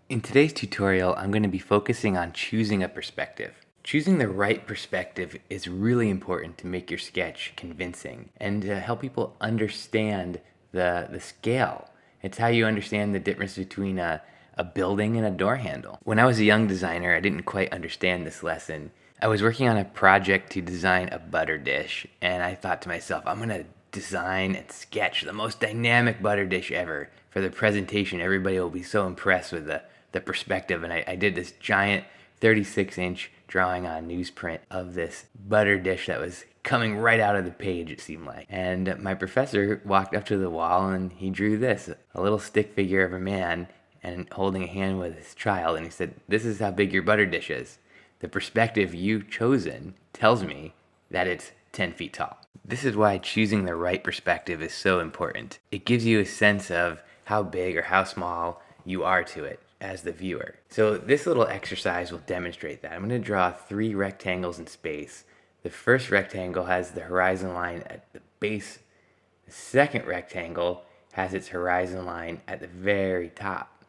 In today's tutorial, I'm going to be focusing on choosing a perspective. Choosing the right perspective is really important to make your sketch convincing and to help people understand the scale. It's how you understand the difference between a building and a door handle. When I was a young designer, I didn't quite understand this lesson. I was working on a project to design a butter dish, and I thought to myself, I'm going to design and sketch the most dynamic butter dish ever. For the presentation, everybody will be so impressed with the perspective, and I did this giant 36-inch drawing on newsprint of this butter dish that was coming right out of the page, it seemed like. And my professor walked up to the wall and he drew this, a little stick figure of a man and holding a hand with his child, and he said, "This is how big your butter dish is. The perspective you've chosen tells me that it's 10 feet tall." This is why choosing the right perspective is so important. It gives you a sense of how big or how small you are to it as the viewer. So this little exercise will demonstrate that. I'm going to draw 3 rectangles in space. The first rectangle has the horizon line at the base. The second rectangle has its horizon line at the very top.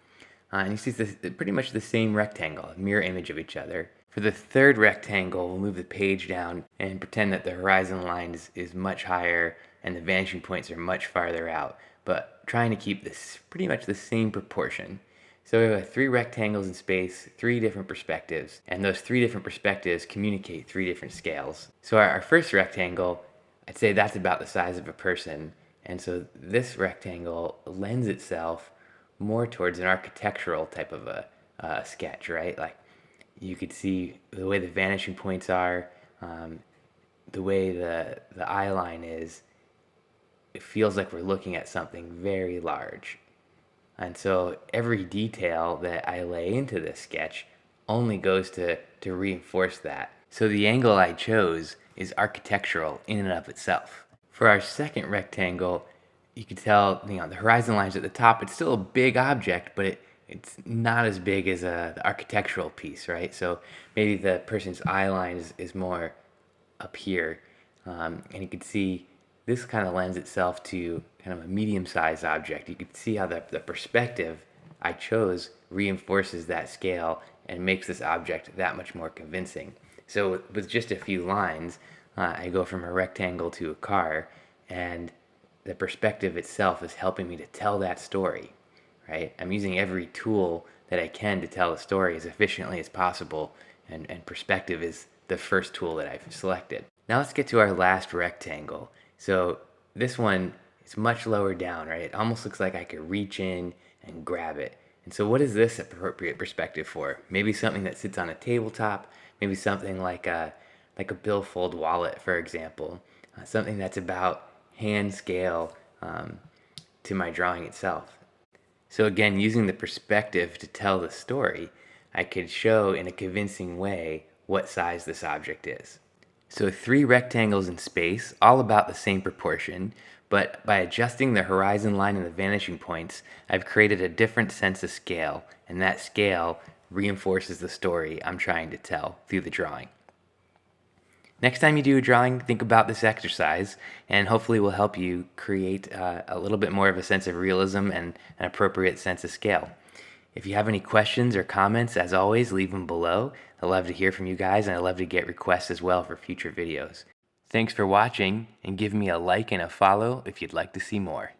And you see this, pretty much the same rectangle, a mirror image of each other. For the third rectangle, we'll move the page down and pretend that the horizon line is much higher and the vanishing points are much farther out, but trying to keep this pretty much the same proportion. So we have 3 rectangles in space, 3 different perspectives, and those 3 different perspectives communicate 3 different scales. So our first rectangle, I'd say that's about the size of a person, and so this rectangle lends itself more towards an architectural type of a sketch, right? Like you could see the way the vanishing points are, the way the eye line is. It feels like we're looking at something very large. And so every detail that I lay into this sketch only goes to reinforce that. So the angle I chose is architectural in and of itself. For our second rectangle, you can tell, the horizon line's at the top. It's still a big object, but it's not as big as the architectural piece, right? So maybe the person's eye line is more up here. And you can see this kind of lends itself to kind of a medium-sized object. You can see how the perspective I chose reinforces that scale and makes this object that much more convincing. So with just a few lines, I go from a rectangle to a car, and the perspective itself is helping me to tell that story, right? I'm using every tool that I can to tell a story as efficiently as possible, and perspective is the first tool that I've selected. Now let's get to our last rectangle. So this one is much lower down, right? It almost looks like I could reach in and grab it. And so what is this appropriate perspective for? Maybe something that sits on a tabletop, maybe something like a billfold wallet, for example. Something that's about hand scale to my drawing itself. So again, using the perspective to tell the story, I could show in a convincing way what size this object is. So 3 rectangles in space, all about the same proportion, but by adjusting the horizon line and the vanishing points, I've created a different sense of scale, and that scale reinforces the story I'm trying to tell through the drawing. Next time you do a drawing, think about this exercise, and hopefully will help you create a little bit more of a sense of realism and an appropriate sense of scale. If you have any questions or comments, as always, leave them below. I'd love to hear from you guys, and I'd love to get requests as well for future videos. Thanks for watching, and give me a like and a follow if you'd like to see more.